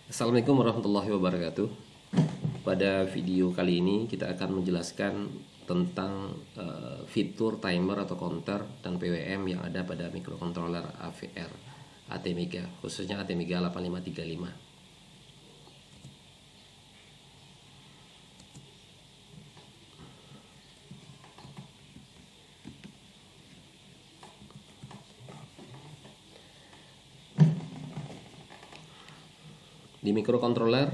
Assalamualaikum warahmatullahi wabarakatuh. Pada video kali ini kita akan menjelaskan tentang fitur timer atau counter dan PWM yang ada pada microcontroller AVR ATmega, khususnya ATmega 8535. Di microcontroller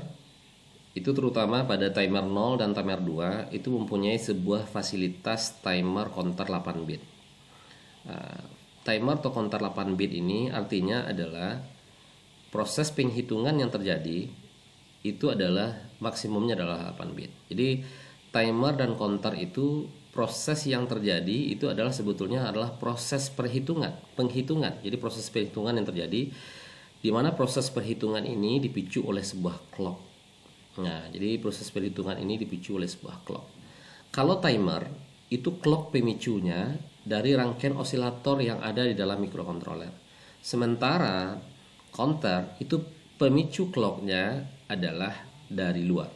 itu terutama pada timer 0 dan timer 2 itu mempunyai sebuah fasilitas timer counter 8 bit. Timer atau counter 8 bit ini artinya adalah proses penghitungan yang terjadi itu adalah maksimumnya adalah 8 bit. Jadi timer dan counter itu proses yang terjadi itu adalah sebetulnya adalah proses penghitungan. Jadi proses perhitungan yang terjadi di mana proses perhitungan ini dipicu oleh sebuah clock. Nah, jadi proses perhitungan ini dipicu oleh sebuah clock. Kalau timer itu clock pemicunya dari rangkaian osilator yang ada di dalam microcontroller. Sementara counter itu pemicu clocknya adalah dari luar.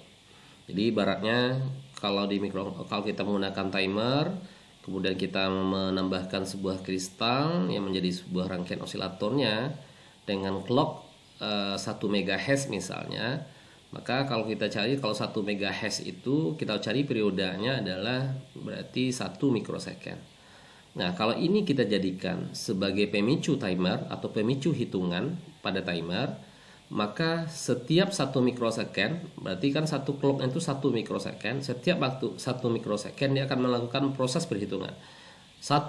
Jadi ibaratnya kalau kita menggunakan timer, kemudian kita menambahkan sebuah kristal yang menjadi sebuah rangkaian osilatornya dengan clock 1 MHz misalnya, maka kalau kita cari, kalau 1 MHz itu kita cari periodenya adalah berarti 1 mikrosecond. Nah, kalau ini kita jadikan sebagai pemicu timer atau pemicu hitungan pada timer, maka setiap 1 mikrosecond, berarti kan satu clock itu 1 mikrosecond, setiap waktu 1 mikrosecond dia akan melakukan proses perhitungan. 1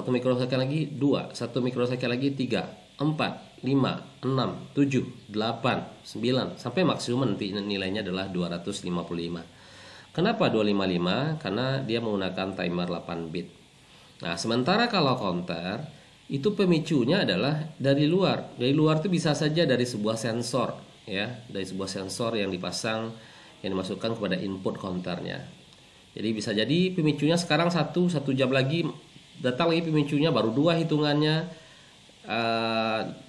mikrosecond lagi, 2, 1 mikrosecond lagi, 3, 4, 5, 6, 7, 8, 9 sampai maksimum nanti nilainya adalah 255. Kenapa 255? Karena dia menggunakan timer 8 bit. Nah, sementara kalau counter itu pemicunya adalah dari luar. Dari luar itu bisa saja dari sebuah sensor, ya, dari sebuah sensor yang dipasang, yang dimasukkan kepada input counternya. Jadi bisa jadi pemicunya sekarang satu jam lagi datang lagi pemicunya baru 2 hitungannya.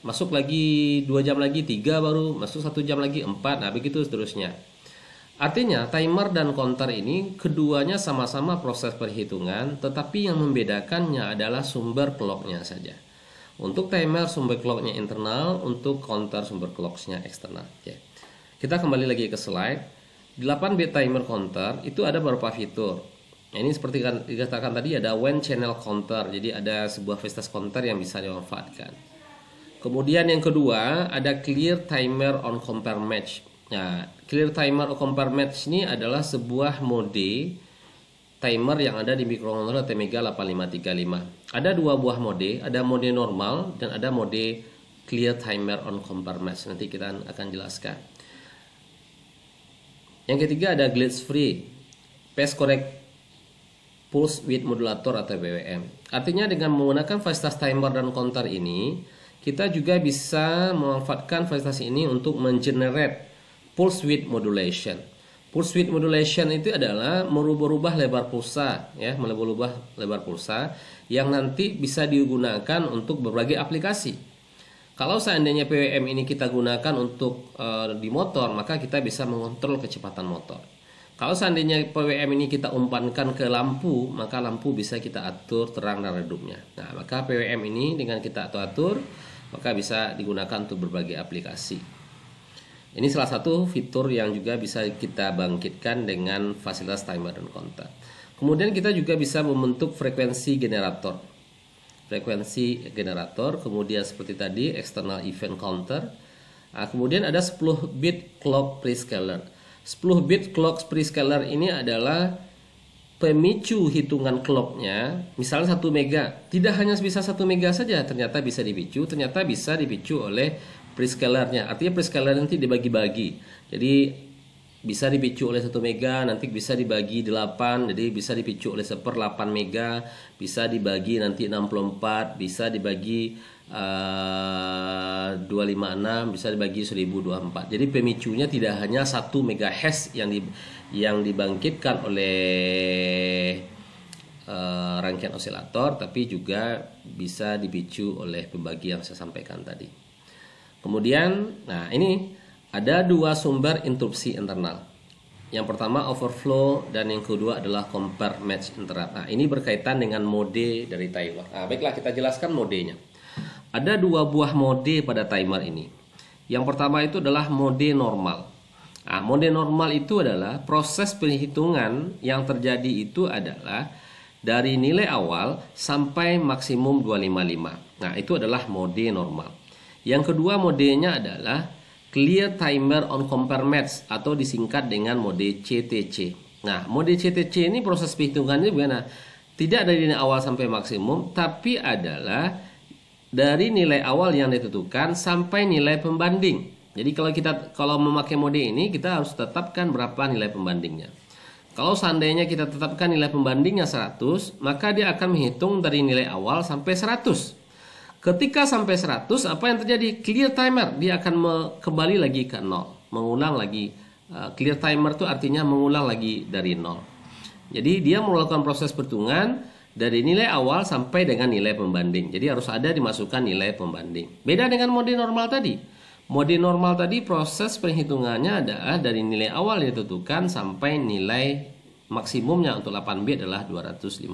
Masuk lagi 2 jam lagi 3, baru masuk 1 jam lagi 4. Nah, begitu seterusnya. Artinya timer dan counter ini keduanya sama-sama proses perhitungan, tetapi yang membedakannya adalah sumber clocknya saja. Untuk timer sumber clocknya internal, untuk counter sumber clocknya eksternal. Oke. Kita kembali lagi ke slide. 8 bit timer counter itu ada beberapa fitur. Ini seperti dikatakan tadi ada when channel counter, jadi ada sebuah fasilitas counter yang bisa dimanfaatkan. Kemudian yang kedua ada clear timer on compare match. Nah, clear timer on compare match ini adalah sebuah mode timer yang ada di microcontroller ATmega 8535. Ada 2 buah mode, ada mode normal dan ada mode clear timer on compare match. Nanti kita akan jelaskan. Yang ketiga ada glitch free, phase correct pulse width modulator atau PWM. Artinya dengan menggunakan fasilitas timer dan counter ini, kita juga bisa memanfaatkan fasilitas ini untuk mengenerate pulse width modulation. Pulse width modulation itu adalah merubah-rubah lebar pulsa, ya, merubah lebar pulsa yang nanti bisa digunakan untuk berbagai aplikasi. Kalau seandainya PWM ini kita gunakan untuk di motor, maka kita bisa mengontrol kecepatan motor. Kalau seandainya PWM ini kita umpankan ke lampu, maka lampu bisa kita atur terang dan redupnya. Nah, maka PWM ini dengan kita atur, maka bisa digunakan untuk berbagai aplikasi. Ini salah satu fitur yang juga bisa kita bangkitkan dengan fasilitas timer dan counter. Kemudian kita juga bisa membentuk frekuensi generator. Frekuensi generator, kemudian seperti tadi external event counter. Nah, kemudian ada 10 bit clock prescaler. 10 bit clock prescaler ini adalah pemicu hitungan clocknya. Misalnya 1 mega, tidak hanya bisa 1 mega saja, ternyata bisa dipicu oleh prescalernya. Artinya prescaler nanti dibagi-bagi. Jadi bisa dipicu oleh 1 mega, nanti bisa dibagi 8, jadi bisa dipicu oleh 1/8 mega, bisa dibagi nanti 64, bisa dibagi 256, bisa dibagi 1024. Jadi pemicunya tidak hanya 1 MHz yang dibangkitkan oleh rangkaian osilator, tapi juga bisa dipicu oleh pembagi yang saya sampaikan tadi. Kemudian, nah ini ada dua sumber interupsi internal. Yang pertama overflow dan yang kedua adalah compare match interrupt. Nah, ini berkaitan dengan mode dari timer. Nah, baiklah kita jelaskan modenya. Ada dua buah mode pada timer ini. Yang pertama itu adalah mode normal. Nah, mode normal itu adalah proses penghitungan yang terjadi itu adalah dari nilai awal sampai maksimum 255. Nah, itu adalah mode normal. Yang kedua modenya adalah clear timer on compare match atau disingkat dengan mode CTC. Nah, mode CTC ini proses penghitungannya bagaimana? Tidak dari nilai awal sampai maksimum, tapi adalah dari nilai awal yang ditentukan sampai nilai pembanding. Jadi kalau memakai mode ini kita harus tetapkan berapa nilai pembandingnya. Kalau seandainya kita tetapkan nilai pembandingnya 100, maka dia akan menghitung dari nilai awal sampai 100. Ketika sampai 100, apa yang terjadi? Clear timer, dia akan kembali lagi ke 0, mengulang lagi. Clear timer itu artinya mengulang lagi dari 0. Jadi dia melakukan proses perhitungan dari nilai awal sampai dengan nilai pembanding. Jadi harus ada dimasukkan nilai pembanding. Beda dengan mode normal tadi. Mode normal tadi proses penghitungannya adalah dari nilai awal yang ditentukan sampai nilai maksimumnya untuk 8 bit adalah 255.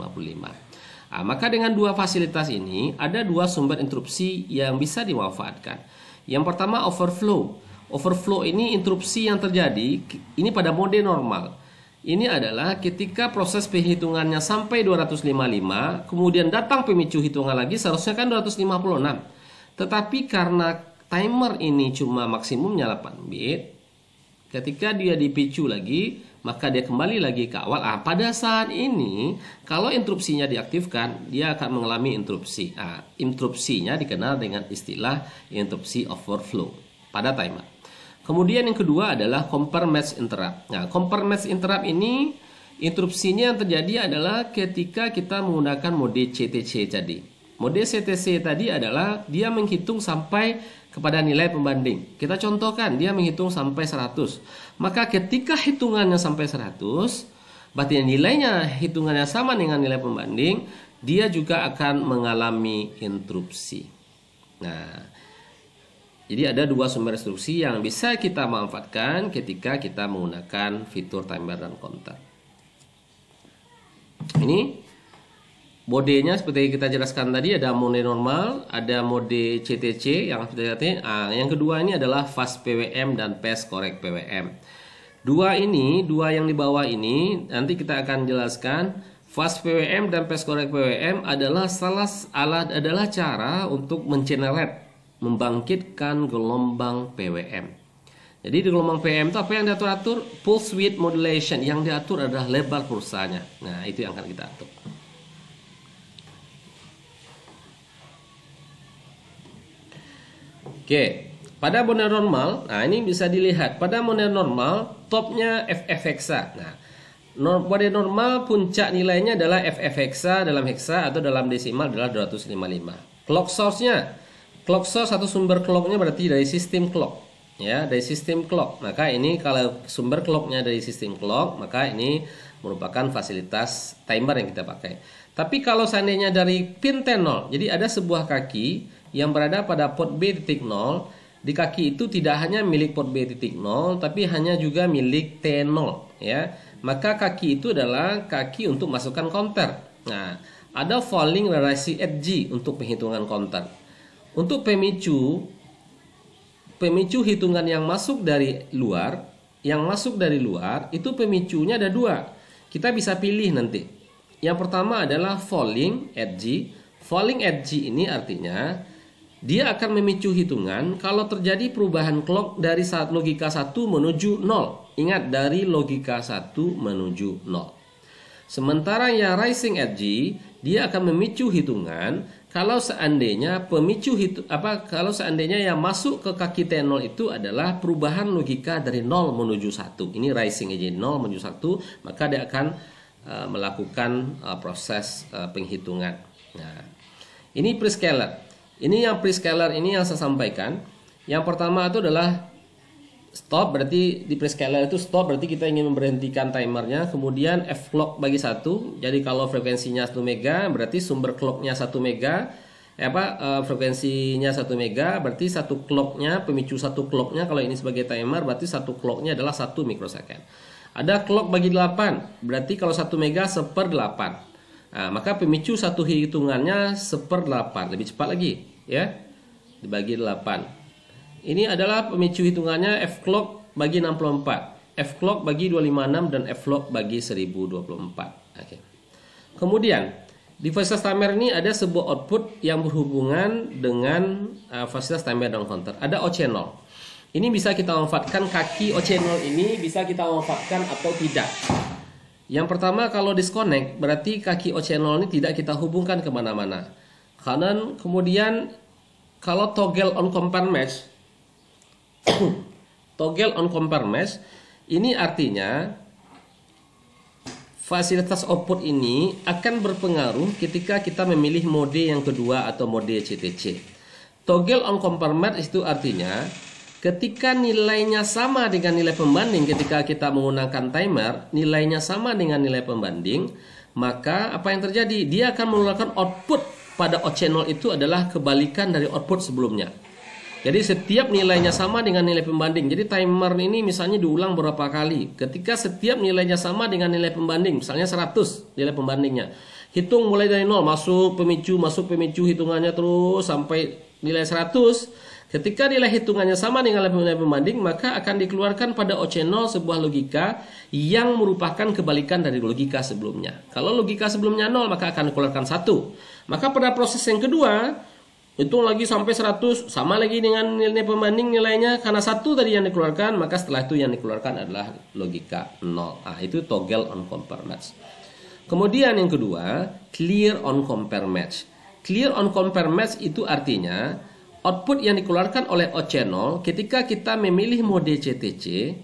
Nah, maka dengan dua fasilitas ini ada dua sumber interupsi yang bisa dimanfaatkan. Yang pertama overflow. Overflow ini interupsi yang terjadi ini pada mode normal. Ini adalah ketika proses penghitungannya sampai 255, kemudian datang pemicu hitungan lagi, seharusnya kan 256. Tetapi karena timer ini cuma maksimumnya 8 bit, ketika dia dipicu lagi, maka dia kembali lagi ke awal. Pada saat ini, kalau interupsinya diaktifkan, dia akan mengalami interupsi. Interupsinya dikenal dengan istilah interupsi overflow pada timer. Kemudian yang kedua adalah compare match interrupt. Nah, compare match interrupt ini interupsinya yang terjadi adalah ketika kita menggunakan mode CTC tadi. Mode CTC tadi adalah dia menghitung sampai kepada nilai pembanding. Kita contohkan, dia menghitung sampai 100. Maka ketika hitungannya sampai 100, berarti nilainya hitungannya sama dengan nilai pembanding, dia juga akan mengalami interupsi. Nah, jadi ada dua sumber instruksi yang bisa kita manfaatkan ketika kita menggunakan fitur timer dan counter. Ini modenya seperti kita jelaskan tadi, ada mode normal, ada mode CTC yang seperti yang kedua ini adalah fast PWM dan fast correct PWM. Dua yang di bawah ini nanti kita akan jelaskan. Fast PWM dan fast correct PWM adalah adalah cara untuk mengenerate, membangkitkan gelombang PWM. Jadi di gelombang PWM itu apa yang diatur? Pulse width modulation. Yang diatur adalah lebar pulsanya. Nah, itu yang akan kita atur. Oke, pada mode normal, nah ini bisa dilihat pada mode normal topnya FF hexa. Nah, mode normal puncak nilainya adalah FF hexa dalam hexa atau dalam desimal adalah 255. Clock source atau sumber clocknya berarti dari sistem clock, ya, dari sistem clock. Maka ini kalau sumber clocknya dari sistem clock, maka ini merupakan fasilitas timer yang kita pakai. Tapi kalau seandainya dari pin T0, jadi ada sebuah kaki yang berada pada port B.0, di kaki itu tidak hanya milik port B.0, tapi hanya juga milik T0, ya. Maka kaki itu adalah kaki untuk masukkan counter. Nah, ada falling relasi edge untuk penghitungan counter. Untuk pemicu hitungan yang masuk dari luar, itu pemicunya ada dua. Kita bisa pilih nanti. Yang pertama adalah falling edge. Falling edge ini artinya dia akan memicu hitungan kalau terjadi perubahan clock dari saat logika 1 menuju 0. Ingat, dari logika 1 menuju 0. Sementara yang rising edge, dia akan memicu hitungan kalau seandainya kalau seandainya yang masuk ke kaki T0 itu adalah perubahan logika dari 0 menuju 1. Ini rising edge 0 menuju 1, maka dia akan melakukan proses penghitungan. Nah, ini prescaler. Ini yang prescaler ini yang saya sampaikan. Yang pertama itu adalah stop, berarti di prescaler itu stop berarti kita ingin memberhentikan timernya. Kemudian F clock bagi 1. Jadi kalau frekuensinya 1 mega berarti sumber clocknya 1 mega. frekuensinya 1 mega, berarti satu clocknya, pemicu satu clocknya, kalau ini sebagai timer berarti satu clocknya adalah 1 mikrosecond. Ada clock bagi 8, berarti kalau 1 mega 1/8. Nah, maka pemicu satu hitungannya 1/8, lebih cepat lagi ya, dibagi 8. Ini adalah pemicu hitungannya F clock bagi 64, F clock bagi 256, dan F clock bagi 1024. Oke. Kemudian di fasilitas timer ini ada sebuah output yang berhubungan dengan fasilitas timer dan counter. Ada O channel. Ini bisa kita manfaatkan, kaki O channel ini bisa kita manfaatkan atau tidak. Yang pertama, kalau disconnect berarti kaki O channel ini tidak kita hubungkan kemana-mana. Kemudian kalau toggle on compare match, toggle on compare match ini artinya fasilitas output ini akan berpengaruh ketika kita memilih mode yang kedua atau mode CTC. Toggle on compare match itu artinya ketika nilainya sama dengan nilai pembanding, ketika kita menggunakan timer, nilainya sama dengan nilai pembanding, maka apa yang terjadi? Dia akan mengeluarkan output pada O channel itu adalah kebalikan dari output sebelumnya. Jadi setiap nilainya sama dengan nilai pembanding. Jadi timer ini misalnya diulang berapa kali. Ketika setiap nilainya sama dengan nilai pembanding, misalnya 100 nilai pembandingnya. Hitung mulai dari 0, masuk pemicu, hitungannya terus sampai nilai 100. Ketika nilai hitungannya sama dengan nilai pembanding, maka akan dikeluarkan pada O channel sebuah logika yang merupakan kebalikan dari logika sebelumnya. Kalau logika sebelumnya 0, maka akan dikeluarkan 1. Maka pada proses yang kedua, hitung lagi sampai 100, sama lagi dengan nilai pembanding nilainya, karena 1 tadi yang dikeluarkan, maka setelah itu yang dikeluarkan adalah logika 0. Nah, itu toggle on compare match. Kemudian yang kedua, clear on compare match. Clear on compare match itu artinya output yang dikeluarkan oleh O channel ketika kita memilih mode CTC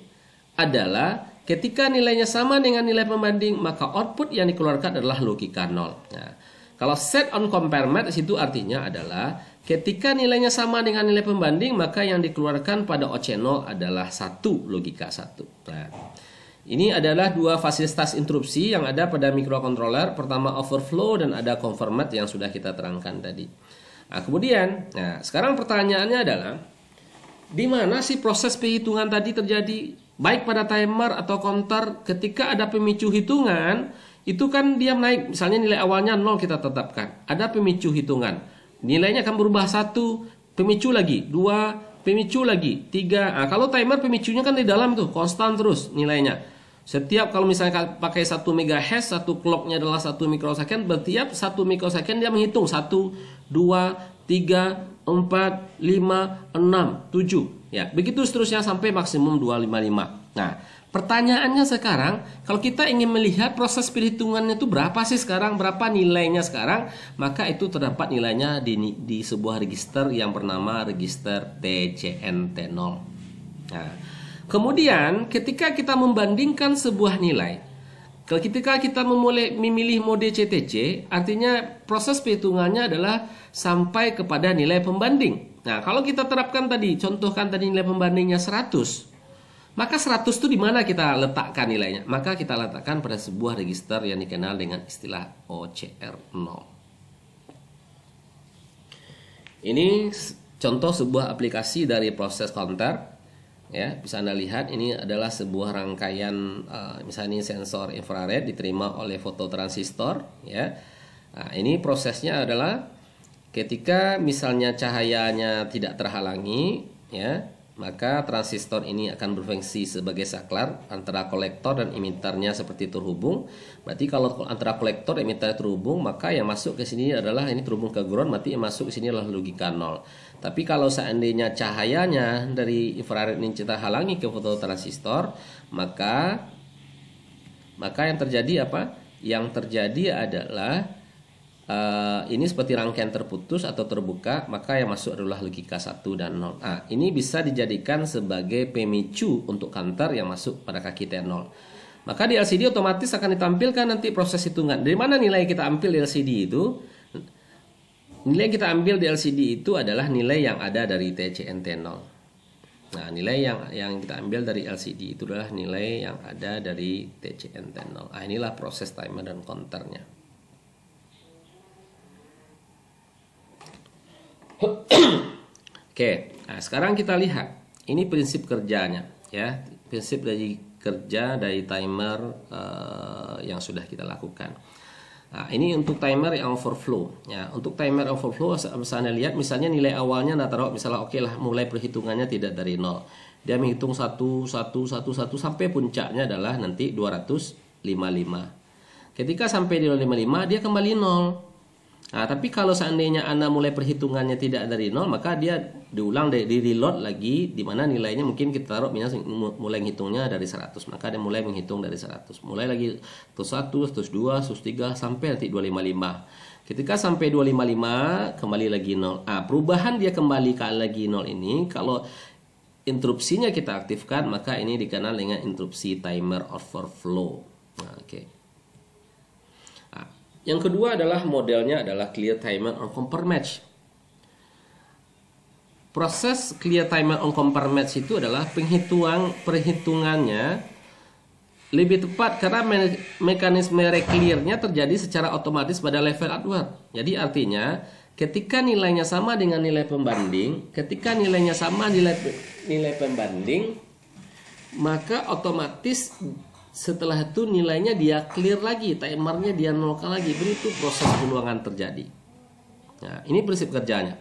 adalah ketika nilainya sama dengan nilai pembanding, maka output yang dikeluarkan adalah logika 0. Nah, kalau set on compare match itu artinya adalah ketika nilainya sama dengan nilai pembanding, maka yang dikeluarkan pada O channel adalah 1, logika 1. Nah, ini adalah dua fasilitas interupsi yang ada pada microcontroller. Pertama overflow dan ada conformat yang sudah kita terangkan tadi. Nah, kemudian, sekarang pertanyaannya adalah di mana sih proses penghitungan tadi terjadi? Baik pada timer atau counter, ketika ada pemicu hitungan, itu kan dia naik. Misalnya nilai awalnya 0 kita tetapkan. Ada pemicu hitungan. Nilainya akan berubah 1, pemicu lagi, 2, pemicu lagi, 3. Nah, kalau timer pemicunya kan di dalam tuh, konstan terus nilainya. Setiap kalau misalnya pakai 1 MHz, satu clocknya adalah 1 mikrosecond, setiap 1 mikrosecond dia menghitung 1, 2, 3, 4, 5, 6, 7. Ya, begitu seterusnya sampai maksimum 255. Nah, pertanyaannya sekarang, kalau kita ingin melihat proses perhitungannya itu berapa sih sekarang, berapa nilainya sekarang, maka itu terdapat nilainya di sebuah register yang bernama register TCNT0. Nah, kemudian ketika kita membandingkan sebuah nilai, ketika kita memilih mode CTC, artinya proses perhitungannya adalah sampai kepada nilai pembanding. Nah, kalau kita terapkan tadi, contohkan tadi nilai pembandingnya 100, maka 100 itu di mana kita letakkan nilainya? Maka kita letakkan pada sebuah register yang dikenal dengan istilah OCR0. Ini contoh sebuah aplikasi dari proses counter. Ya, bisa Anda lihat ini adalah sebuah rangkaian misalnya ini sensor infrared diterima oleh fototransistor ya. Nah, ini prosesnya adalah ketika misalnya cahayanya tidak terhalangi ya, maka transistor ini akan berfungsi sebagai saklar antara kolektor dan emiternya seperti terhubung. Berarti kalau antara kolektor dan emiter terhubung, maka yang masuk ke sini adalah ini terhubung ke ground, berarti yang masuk ke sini adalah logika 0. Tapi kalau seandainya cahayanya dari infrared ini kita halangi ke fototransistor, maka yang terjadi apa? Yang terjadi adalah ini seperti rangkaian terputus atau terbuka, maka yang masuk adalah logika 1 dan 0. Nah, ini bisa dijadikan sebagai pemicu untuk counter yang masuk pada kaki T0. Maka di LCD otomatis akan ditampilkan nanti proses hitungan. Dari mana nilai kita ambil di LCD itu? Nilai yang kita ambil di LCD itu adalah nilai yang ada dari TCNT0. Nah, nilai yang kita ambil dari LCD itu adalah nilai yang ada dari TCNT0. Nah, inilah proses timer dan counternya. Oke, nah sekarang kita lihat ini prinsip kerjanya ya, prinsip dari kerja dari timer yang sudah kita lakukan. Nah, ini untuk timer yang overflow ya. Untuk timer overflow misalnya lihat misalnya nilai awalnya taruh misalnya oke lah mulai perhitungannya tidak dari nol. Dia menghitung 1 sampai puncaknya adalah nanti 255. Ketika sampai di 255 dia kembali nol. Nah, tapi kalau seandainya Anda mulai perhitungannya tidak dari nol, maka dia diulang, di reload lagi, di mana nilainya mungkin kita taruh mulai menghitungnya dari 100, maka dia mulai menghitung dari 100. Mulai lagi 101, 102, 103 sampai nanti 255. Ketika sampai 255 kembali lagi nol. Nah, perubahan dia kembali lagi nol ini kalau interupsinya kita aktifkan, maka ini dikenal dengan interupsi timer overflow. Nah, oke. Yang kedua adalah modelnya adalah clear timer on compare match. Proses clear timer on compare match itu adalah perhitungannya lebih tepat karena mekanisme reclearnya terjadi secara otomatis pada level outward. Jadi artinya ketika nilainya sama dengan nilai pembanding, maka otomatis setelah itu nilainya dia clear lagi, timernya dia nolkan lagi, begitu proses ulangan terjadi. Nah, ini prinsip kerjanya.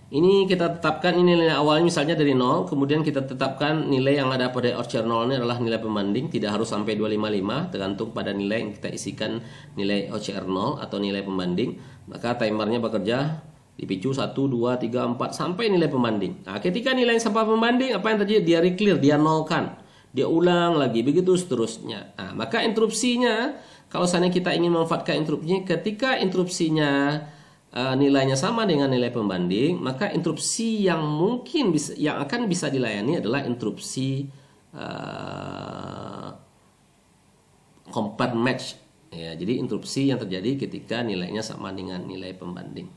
Ini kita tetapkan ini nilai awalnya misalnya dari 0, kemudian kita tetapkan nilai yang ada pada OCR 0 ini adalah nilai pembanding, tidak harus sampai 255, tergantung pada nilai yang kita isikan nilai OCR 0 atau nilai pembanding. Maka timernya bekerja dipicu 1, 2, 3, 4 sampai nilai pembanding. Nah, ketika nilai sampai pembanding apa yang terjadi? Dia reclear, dia nolkan. Dia ulang lagi, begitu seterusnya. Nah, maka interupsinya, kalau seandainya kita ingin memanfaatkan interupsinya, ketika interupsinya nilainya sama dengan nilai pembanding, maka interupsi yang mungkin yang akan bisa dilayani adalah interupsi compare match. Ya, jadi interupsi yang terjadi ketika nilainya sama dengan nilai pembanding.